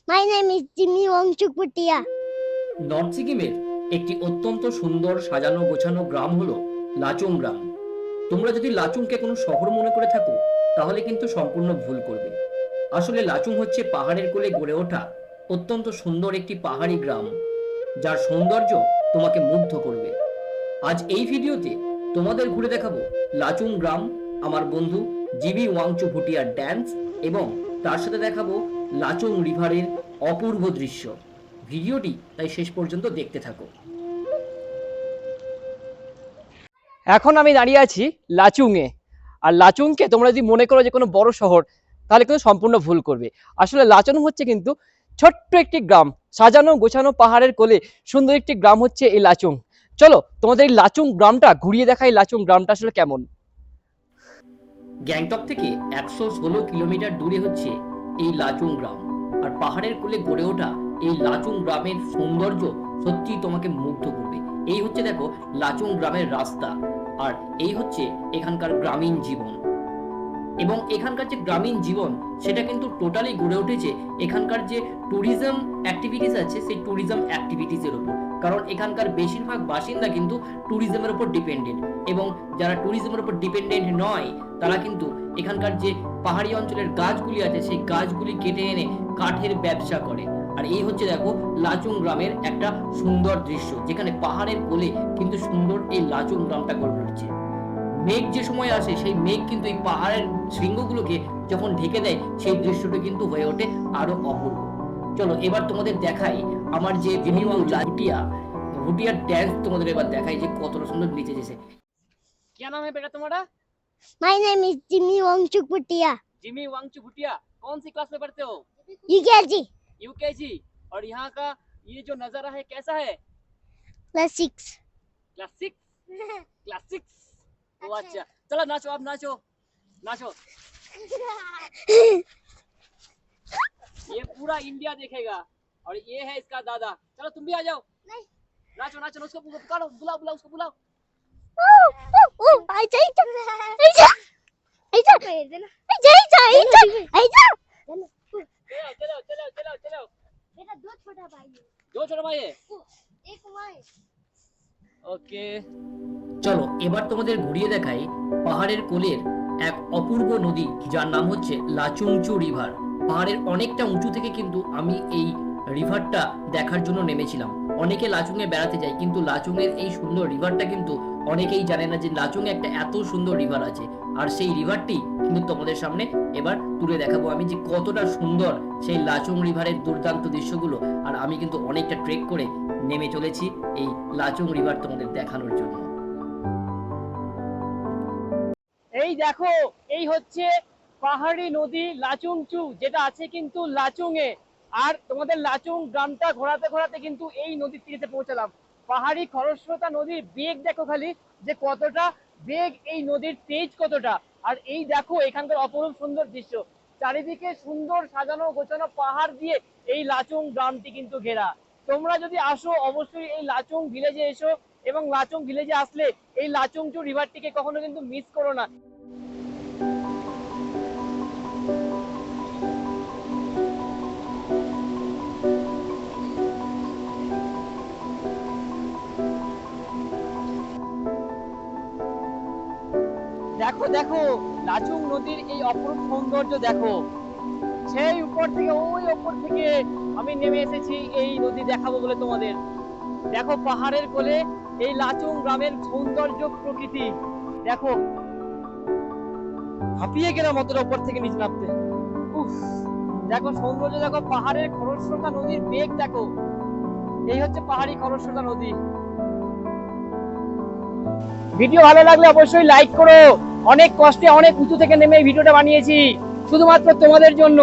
My name is Jimmy Wangchuk Bhutia. North সিকিমের একটি অত্যন্ত সুন্দর সাজানো গোছানো গ্রাম হলো লাচুং গ্রাম। তোমরা যদি লাচুংকে কোনো শহর মনে করে থাকো তাহলে কিন্তু সম্পূর্ণ ভুল করবে। আসলে লাচুং হচ্ছে পাহাড়ের কোলে গড়ে ওঠা অত্যন্ত সুন্দর একটি পাহাড়ি গ্রাম, যার সৌন্দর্য তোমাকে মুগ্ধ করবে। আজ এই ভিডিওতে তোমাদের ঘুরে দেখাবো লাচুং গ্রাম, আমার বন্ধু জিবি ওয়াংচু ভুটিয়ার ড্যান্স এবং তার সাথে দেখাবো লাচুং রিভারের অপূর্ব দৃশ্য। ভিডিওটি তাই শেষ পর্যন্ত দেখতে থাকো। এখন আমি দাঁড়িয়ে আছি লাচুংয়ে। আর লাচুংকে তোমরা যদি মনে করো যে কোনো বড় শহর, তাহলে কিন্তু সম্পূর্ণ ভুল করবে। আসলে লাচুং হচ্ছে কিন্তু ছোট্ট একটি গ্রাম, সাজানো গোছানো পাহাড়ের কোলে সুন্দর একটি গ্রাম হচ্ছে এই লাচুং। চলো তোমাদের এই লাচুং গ্রামটা ঘুরিয়ে দেখাই, লাচুং গ্রামটা আসলে কেমন। গ্যাংটক থেকে 116 কিলোমিটার দূরে হচ্ছে এই লাচুং গ্রাম। আর পাহাড়ের কোলে গড়ে ওঠা এই লাচুং গ্রামের সৌন্দর্য সত্যি তোমাকে মুগ্ধ করবে। এই হচ্ছে দেখো লাচুং গ্রামের রাস্তা, আর এই হচ্ছে এখানকার গ্রামীণ জীবন। এবং এখানকার যে গ্রামীণ জীবন সেটা কিন্তু টোটালি গড়ে উঠেছে এখানকার যে ট্যুরিজম অ্যাক্টিভিটিস আছে সেই ট্যুরিজম অ্যাক্টিভিটিসের উপর। কারণ এখানকার বেশিরভাগ বাসিন্দা কিন্তু ট্যুরিজমের উপর ডিপেন্ডেন্ট, এবং যারা ট্যুরিজমের উপর ডিপেন্ডেন্ট নয় তারা কিন্তু এখানকার যে পাহাড়ি অঞ্চলের গাছগুলি আছে সেই গাছগুলি কেটে এনে কাঠের ব্যবসা করে। আর এই হচ্ছে দেখো লাচুং গ্রামের একটা সুন্দর দৃশ্য, যেখানে পাহাড়ের কোলে কিন্তু সুন্দর এই লাচুং গ্রামটা গড়ে উঠছে। মেঘ যে সময় আসে সেই মেঘ কিন্তু এই পাহাড়ের শৃঙ্গগুলোকে যখন ঢেকে দেয় সেই দৃশ্যটা কিন্তু হয়ে ওঠে আরো অপূর্ব। চলো এবার তোমাদের দেখাই আমার যে জিমি ওয়াংচু ভুটিয়ার ড্যান্স তোমাদের এবার দেখাই যে কতটা সুন্দর নিচে যেছে। क्या नाम है बेटा तुम्हारा? My name is Jimmy Wangchuk Bhutia. Jimmy Wangchu Bhutia. कौन सी क्लास में पढ़ते हो? UKG, UKG. और यहाँ का ये जो नजारा है कैसा है? class 6. क्लास 6। क्लास 6। ओ अच्छा, चलो नाचो, आप नाचो नाचो। ये पूरा इंडिया देखेगा और ये है इसका दादा। चलो तुम भी आ जाओ। नहीं। नाचो नाचो, उसको पुकारो, बुलाओ बुलाओ उसको बुलाओ। Aija. चलो चलो चलो चलो। मेरा दो छोटा भाई है। दो छोटा भाई है। एक माँ है। ओके। চলো এবার তোমাদের ঘুরিয়ে দেখাই পাহাড়ের কোলের এক অপূর্ব নদী, যার নাম হচ্ছে লাচুংচু রিভার। পাহাড়ের অনেকটা উঁচু থেকে কিন্তু আমি এই রিভারটা দেখার জন্য নেমেছিলাম। অনেকে লাচুংয়ে বেড়াতে যায়, কিন্তু লাচুংয়ের এই সুন্দর রিভারটা কিন্তু অনেকেই জানে না যে লাচুংয়ে একটা এত সুন্দর রিভার আছে। আর সেই রিভারটি কিন্তু তোমাদের সামনে এবার তুলে দেখাবো আমি যে কতটা সুন্দর সেই লাচুং রিভারের দুর্দান্ত দৃশ্যগুলো। আর আমি কিন্তু অনেকটা ট্রেক করে নেমে চলেছি এই লাচুং রিভার তোমাদের দেখানোর জন্য। এই দেখো, এই হচ্ছে পাহাড়ি নদী লাচুংচু, যেটা আছে কিন্তু লাচুংয়ে। আর তোমাদের লাচুং গ্রামটা ঘোরাতে ঘোরাতে কিন্তু এই নদীর তীরে এসে পৌঁছালাম। পাহাড়ি খরস্রোতা নদীর বেগ দেখো খালি, যে কতটা বেগ, এই নদীর তেজ কতটা। আর এই দেখো এখানকার অপরূপ সুন্দর দৃশ্য, চারিদিকে সুন্দর সাজানো গোছানো পাহাড় দিয়ে এই লাচুং গ্রামটি কিন্তু ঘেরা। তোমরা যদি আসো অবশ্যই এই লাচুং ভিলেজে এসো, এবং লাচুং ভিলেজে আসলে এই লাচুংচু রিভারটিকে কখনো কিন্তু মিস করো না। দেখো দেখো লাচুং নদীর এই অপরূপ সৌন্দর্য দেখো। সেই উপর থেকে, ওই উপর থেকে আমি নেমে এসেছি এই নদী দেখাবো বলে তোমাদের। দেখো পাহাড়ের কোলে এই লাচুং গ্রামের সৌন্দর্য প্রকৃতি দেখো, হাঁপিয়ে গেলাম অতটা উপর থেকে নিচে নামতে। উফ, দেখো সৌন্দর্য দেখো, পাহাড়ের খরস্রোতা নদীর বেগ দেখো। এই হচ্ছে পাহাড়ি খরস্রোতা নদী। ভিডিও ভালো লাগলে অবশ্যই লাইক করো। অনেক কষ্টে অনেক উঁচু থেকে নেমে এই ভিডিওটা বানিয়েছি শুধুমাত্র তোমাদের জন্য।